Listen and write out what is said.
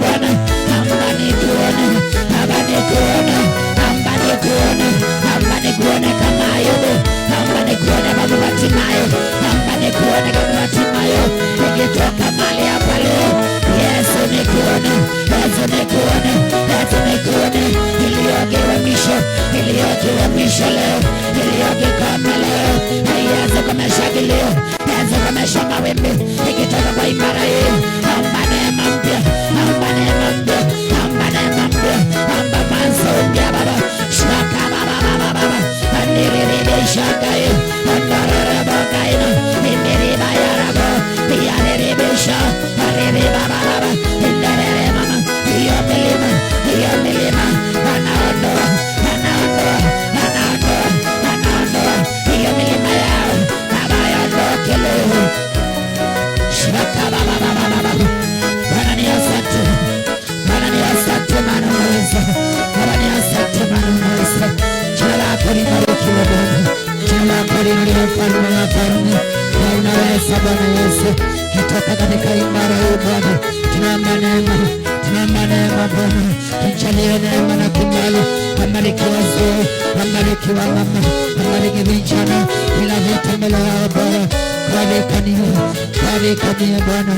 Bwana, naomba nikuone, naomba nikuone, naomba nikuone, naomba nikuone kama Ayubu, naomba nikuone kama Bartimayo, naomba nikuone kama Bartimayo, nikitoka mahali hapa leo. Yesu nikuone, Yesu nikuone, Yesu nikuone, iliyokiwa misho leo, iliyokikoma leo, Yesu komesha kilio, Yesu komesha mawimbi, nikitoka kwa imara hii, naomba neema mpya, naomba neema mpya, naomba neema mpya, naomba mwanzo mpya Baba, shaka Baba, aniriri shaka hii, andorere bokaino, imiriba yarabo, iyaliribisha, aribiba Baba, inderere mama, iyo milima, wanaondoa, iyo milima yao, Baba yaondoke leo, shaka Baba, Bwana ni asante, Bwana ni asante maana unaweza, Bwana ni asante maana unaweza, jina lako libarikiwe Bwana, jina lako liinuliwe mfalme wa wafalme, na unaweza Bwana Yesu, kutoka katika imara hii Bwana, tunaomba neema Bwana, tujalie neema na kibali, wabariki wazee, wabariki wamama, wabariki vijana, bila vita mbele yao Bwana, kwa vikanie Bwana.